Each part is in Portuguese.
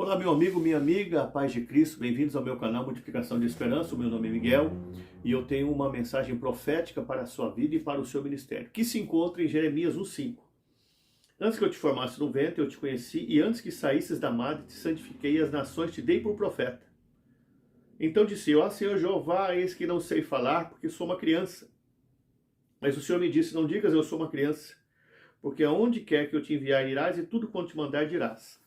Olá, meu amigo, minha amiga, a paz de Cristo, bem-vindos ao meu canal Multiplicação de Esperança. O meu nome é Miguel e eu tenho uma mensagem profética para a sua vida e para o seu ministério, que se encontra em Jeremias 1:5. Antes que eu te formasse no ventre, eu te conheci, e antes que saísses da madre, te santifiquei, e as nações te dei por profeta. Então disse eu: Senhor Jeová, eis que não sei falar, porque sou uma criança. Mas o Senhor me disse: não digas eu sou uma criança, porque aonde quer que eu te enviar irás, e tudo quanto te mandar dirás.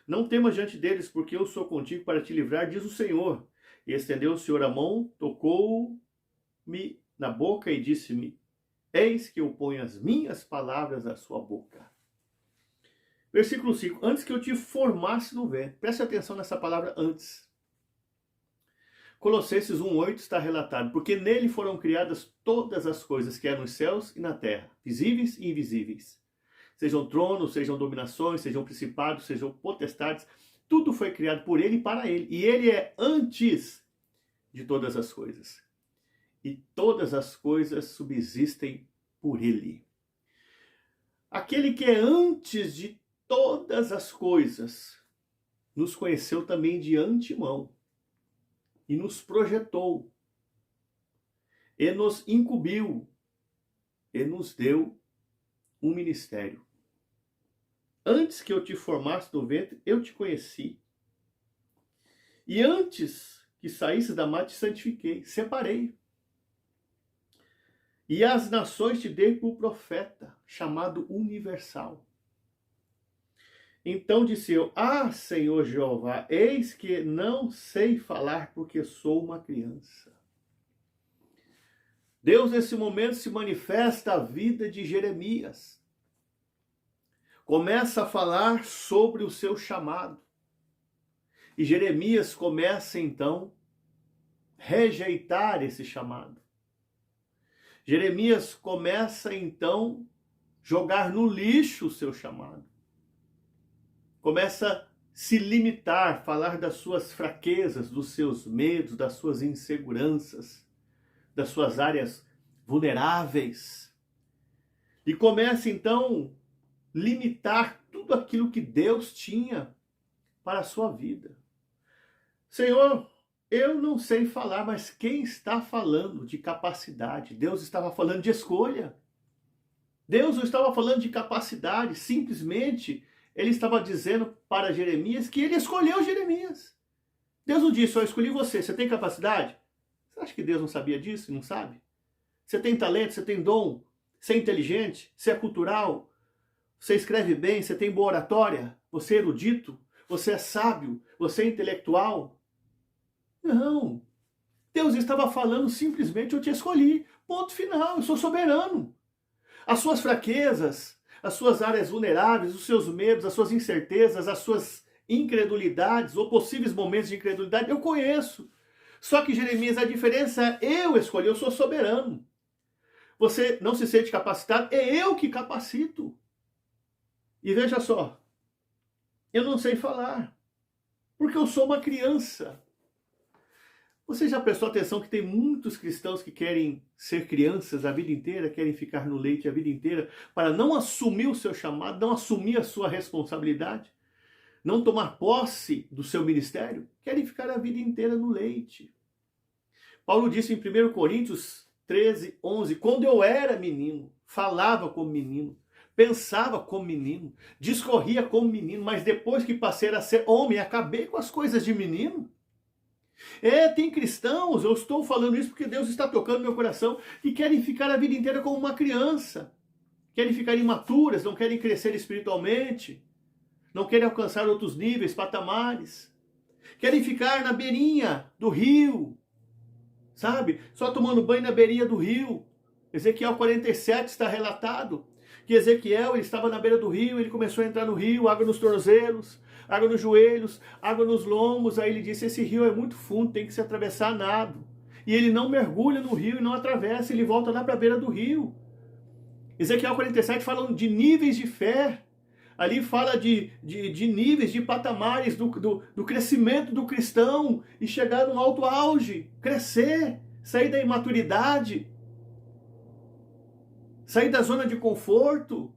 Não temas diante deles, porque eu sou contigo para te livrar, diz o Senhor. E estendeu o Senhor a mão, tocou-me na boca e disse-me: eis que eu ponho as minhas palavras na sua boca. Versículo 5. Antes que eu te formasse no ventre. Preste atenção nessa palavra antes. Colossenses 1:8 está relatado: porque nele foram criadas todas as coisas que há nos céus e na terra, visíveis e invisíveis. Sejam tronos, sejam dominações, sejam principados, sejam potestades, tudo foi criado por ele e para ele. E ele é antes de todas as coisas. E todas as coisas subsistem por ele. Aquele que é antes de todas as coisas, nos conheceu também de antemão. E nos projetou. E nos incumbiu. E nos deu um ministério. Antes que eu te formasse no ventre, eu te conheci. E antes que saísse da madre, te santifiquei, separei. E as nações te dei por profeta, chamado universal. Então disse eu: Senhor Jeová, eis que não sei falar, porque sou uma criança. Deus, nesse momento, se manifesta a vida de Jeremias. Começa a falar sobre o seu chamado. E Jeremias começa, então, a rejeitar esse chamado. Jeremias começa, então, a jogar no lixo o seu chamado. Começa a se limitar, falar das suas fraquezas, dos seus medos, das suas inseguranças, das suas áreas vulneráveis. E começa, então, limitar tudo aquilo que Deus tinha para a sua vida. Senhor, eu não sei falar, mas quem está falando de capacidade? Deus estava falando de escolha. Deus não estava falando de capacidade, simplesmente ele estava dizendo para Jeremias que ele escolheu Jeremias. Deus não disse: eu escolhi você, você tem capacidade? Você acha que Deus não sabia disso e não sabe? Você tem talento, você tem dom, você é inteligente, você é cultural, você escreve bem, você tem boa oratória, você é erudito, você é sábio, você é intelectual. Não. Deus estava falando simplesmente: eu te escolhi. Ponto final, eu sou soberano. As suas fraquezas, as suas áreas vulneráveis, os seus medos, as suas incertezas, as suas incredulidades ou possíveis momentos de incredulidade, eu conheço. Só que, Jeremias, a diferença é: eu escolhi, eu sou soberano. Você não se sente capacitado, é eu que capacito. E veja só, eu não sei falar, porque eu sou uma criança. Você já prestou atenção que tem muitos cristãos que querem ser crianças a vida inteira, querem ficar no leite a vida inteira, para não assumir o seu chamado, não assumir a sua responsabilidade, não tomar posse do seu ministério? Querem ficar a vida inteira no leite. Paulo disse em 1 Coríntios 13:11, quando eu era menino, falava como menino, pensava como menino, discorria como menino, mas depois que passei a ser homem, acabei com as coisas de menino. Tem cristãos, eu estou falando isso porque Deus está tocando meu coração, que querem ficar a vida inteira como uma criança, querem ficar imaturas, não querem crescer espiritualmente, não querem alcançar outros níveis, patamares, querem ficar na beirinha do rio, sabe? Só tomando banho na beirinha do rio. Ezequiel 47 está relatado que Ezequiel, ele estava na beira do rio, ele começou a entrar no rio, água nos tornozelos, água nos joelhos, água nos lombos. Aí ele disse: esse rio é muito fundo, tem que se atravessar a nado. E ele não mergulha no rio e não atravessa, ele volta lá para a beira do rio. Ezequiel 47 fala de níveis de fé. Ali fala de níveis, de patamares do crescimento do cristão e chegar no alto auge, crescer, sair da imaturidade, sair da zona de conforto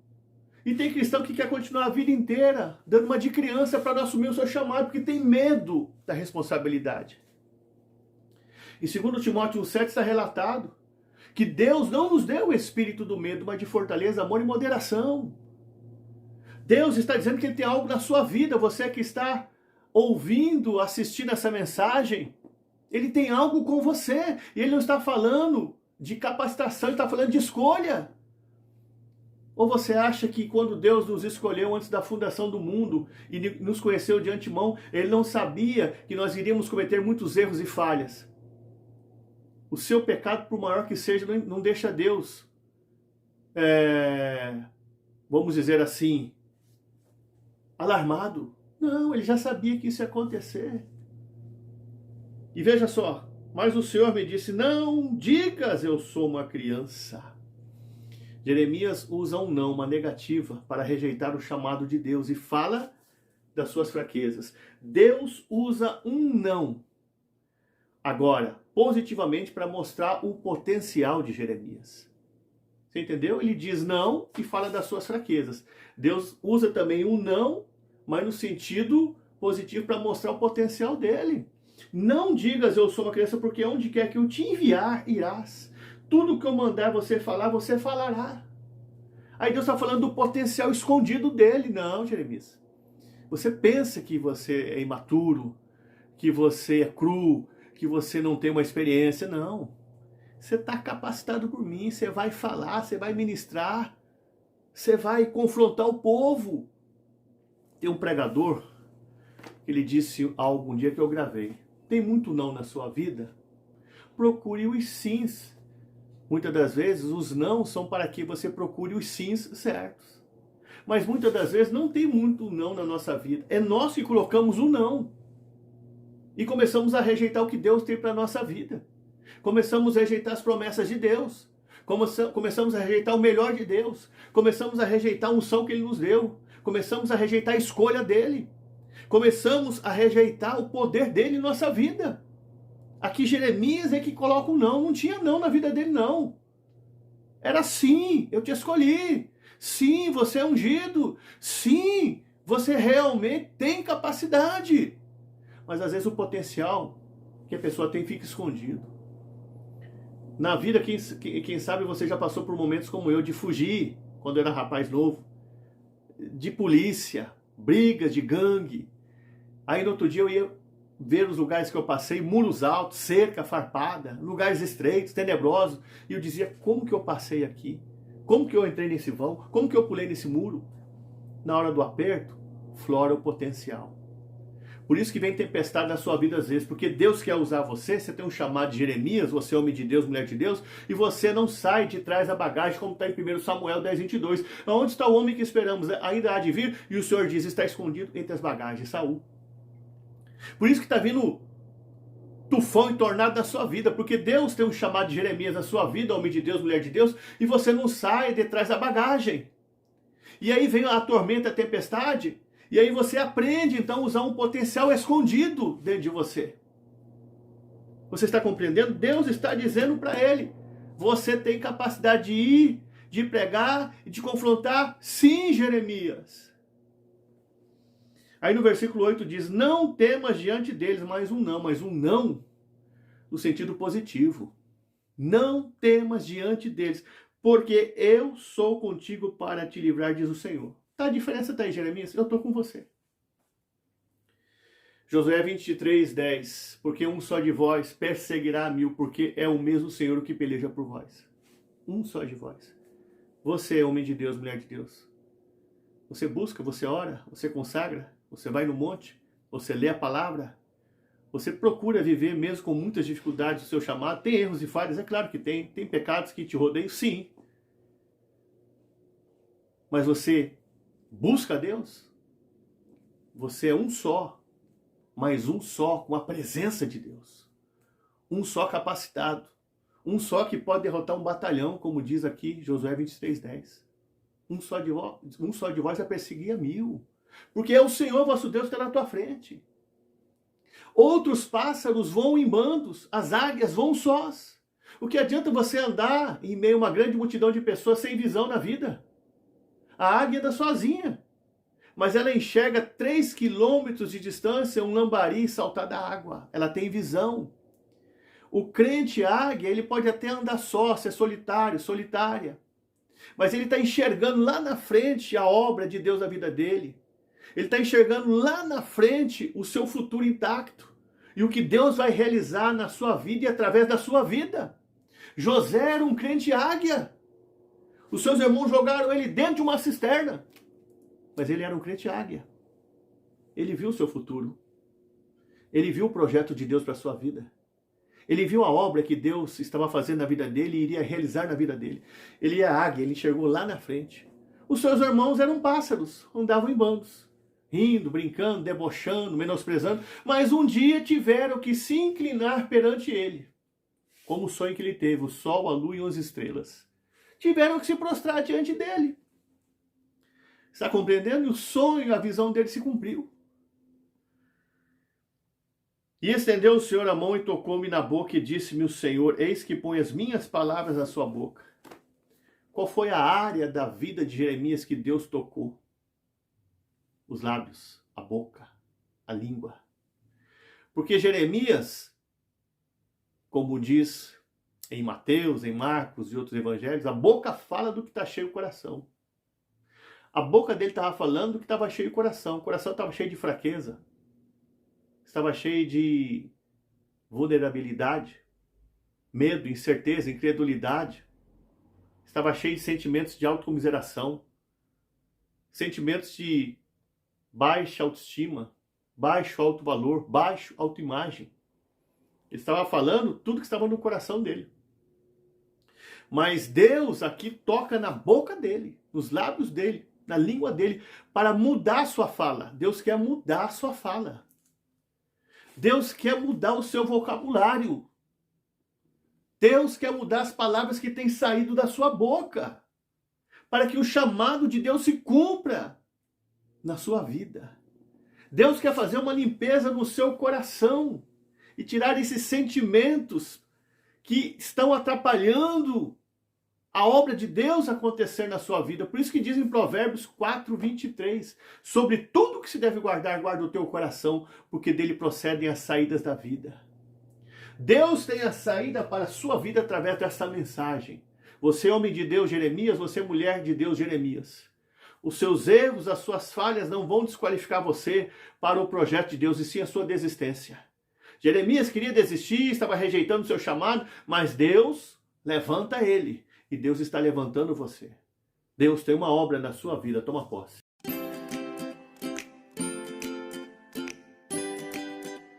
E tem cristão que quer continuar a vida inteira dando uma de criança para não assumir o seu chamado, porque tem medo da responsabilidade. Em 2 Timóteo 1,7 está relatado que Deus não nos deu o espírito do medo, mas de fortaleza, amor e moderação. Deus está dizendo que Ele tem algo na sua vida, você que está ouvindo, assistindo essa mensagem, Ele tem algo com você, e Ele não está falando de capacitação, Ele está falando de escolha. Ou você acha que quando Deus nos escolheu antes da fundação do mundo e nos conheceu de antemão, Ele não sabia que nós iríamos cometer muitos erros e falhas? O seu pecado, por maior que seja, não deixa Deus, vamos dizer assim, alarmado. Não, Ele já sabia que isso ia acontecer. E veja só, mas o Senhor me disse, não digas eu sou uma criança. Jeremias usa um não, uma negativa, para rejeitar o chamado de Deus e fala das suas fraquezas. Deus usa um não, agora, positivamente, para mostrar o potencial de Jeremias. Você entendeu? Ele diz não e fala das suas fraquezas. Deus usa também um não, mas no sentido positivo para mostrar o potencial dele. Não digas eu sou uma criança, porque onde quer que eu te enviar, irás. Tudo que eu mandar você falar, você falará. Aí Deus está falando do potencial escondido dele. Não, Jeremias. Você pensa que você é imaturo, que você é cru, que você não tem uma experiência. Não. Você está capacitado por mim, você vai falar, você vai ministrar, você vai confrontar o povo. Tem um pregador, ele disse algo um dia que eu gravei. Tem muito não na sua vida? Procure os sims. Muitas das vezes os não são para que você procure os sims certos. Mas muitas das vezes não tem muito não na nossa vida. É nós que colocamos o não. E começamos a rejeitar o que Deus tem para a nossa vida. Começamos a rejeitar as promessas de Deus. Começamos a rejeitar o melhor de Deus. Começamos a rejeitar a unção que Ele nos deu. Começamos a rejeitar a escolha dEle. Começamos a rejeitar o poder dEle em nossa vida. Aqui Jeremias é que coloca um não. Não tinha não na vida dele, não. Era sim, eu te escolhi. Sim, você é ungido. Sim, você realmente tem capacidade. Mas às vezes o potencial que a pessoa tem fica escondido. Na vida, quem sabe você já passou por momentos como eu, de fugir, quando eu era rapaz novo, de polícia, brigas de gangue. Aí no outro dia eu ia ver os lugares que eu passei, muros altos, cerca farpada, lugares estreitos, tenebrosos, e eu dizia, como que eu passei aqui? Como que eu entrei nesse vão? Como que eu pulei nesse muro? Na hora do aperto, flora o potencial. Por isso que vem tempestade na sua vida às vezes, porque Deus quer usar você, você tem um chamado de Jeremias, você é homem de Deus, mulher de Deus, e você não sai de trás da bagagem, como está em 1 Samuel 10:22. Onde está o homem que esperamos? Ainda há de vir, e o Senhor diz, está escondido entre as bagagens, Saul. Por isso que está vindo tufão e tornado na sua vida, porque Deus tem um chamado de Jeremias na sua vida, homem de Deus, mulher de Deus, e você não sai de trás da bagagem. E aí vem a tormenta, a tempestade, e aí você aprende então a usar um potencial escondido dentro de você. Você está compreendendo? Deus está dizendo para ele, você tem capacidade de ir, de pregar e de confrontar? Sim, Jeremias. Aí no versículo 8 diz, não temas diante deles, mas um não no sentido positivo. Não temas diante deles, porque eu sou contigo para te livrar, diz o Senhor. Tá, a diferença está aí, Jeremias? Eu estou com você. Josué 23:10, porque um só de vós perseguirá 1000, porque é o mesmo Senhor que peleja por vós. Um só de vós. Você é homem de Deus, mulher de Deus. Você busca, você ora, você consagra, você vai no monte, você lê a palavra, você procura viver mesmo com muitas dificuldades o seu chamado. Tem erros e falhas, é claro que tem. Tem pecados que te rodeiam, sim. Mas você busca a Deus? Você é um só, mas um só com a presença de Deus. Um só capacitado. Um só que pode derrotar um batalhão, como diz aqui Josué 23:10. Um só de vós vai perseguir 1000. Porque é o Senhor vosso Deus que está na tua frente. Outros pássaros voam em bandos, as águias voam sós. O que adianta você andar em meio a uma grande multidão de pessoas sem visão na vida? A águia anda sozinha, mas ela enxerga 3 quilômetros de distância um lambari saltar da água. Ela tem visão. O crente águia, ele pode até andar só, ser solitário, solitária. Mas ele está enxergando lá na frente a obra de Deus na vida dele. Ele está enxergando lá na frente o seu futuro intacto. E o que Deus vai realizar na sua vida e através da sua vida. José era um crente águia. Os seus irmãos jogaram ele dentro de uma cisterna. Mas ele era um crente águia. Ele viu o seu futuro. Ele viu o projeto de Deus para a sua vida. Ele viu a obra que Deus estava fazendo na vida dele e iria realizar na vida dele. Ele é águia, ele enxergou lá na frente. Os seus irmãos eram pássaros, andavam em bandos, rindo, brincando, debochando, menosprezando, mas um dia tiveram que se inclinar perante ele, como o sonho que ele teve, o sol, a lua e 11 estrelas. Tiveram que se prostrar diante dele. Está compreendendo? E o sonho, a visão dele se cumpriu. E estendeu o Senhor a mão e tocou-me na boca e disse-me o Senhor, eis que põe as minhas palavras na sua boca. Qual foi a área da vida de Jeremias que Deus tocou? Os lábios, a boca, a língua. Porque Jeremias, como diz em Mateus, em Marcos e outros evangelhos, a boca fala do que está cheio o coração. A boca dele estava falando do que estava cheio o coração estava cheio de fraqueza. Estava cheio de vulnerabilidade, medo, incerteza, incredulidade. Estava cheio de sentimentos de autocomiseração, sentimentos de baixa autoestima, baixo autovalor, baixo autoimagem. Ele estava falando tudo que estava no coração dele. Mas Deus aqui toca na boca dele, nos lábios dele, na língua dele, para mudar a sua fala. Deus quer mudar a sua fala. Deus quer mudar o seu vocabulário. Deus quer mudar as palavras que têm saído da sua boca. Para que o chamado de Deus se cumpra na sua vida. Deus quer fazer uma limpeza no seu coração. E tirar esses sentimentos que estão atrapalhando a obra de Deus acontecer na sua vida. Por isso que diz em Provérbios 4:23, sobre tudo que se deve guardar, guarda o teu coração, porque dele procedem as saídas da vida. Deus tem a saída para a sua vida através dessa mensagem. Você, homem de Deus, Jeremias, você, mulher de Deus, Jeremias. Os seus erros, as suas falhas não vão desqualificar você para o projeto de Deus, e sim a sua desistência. Jeremias queria desistir, estava rejeitando o seu chamado, mas Deus levanta ele. E Deus está levantando você. Deus tem uma obra na sua vida, toma posse.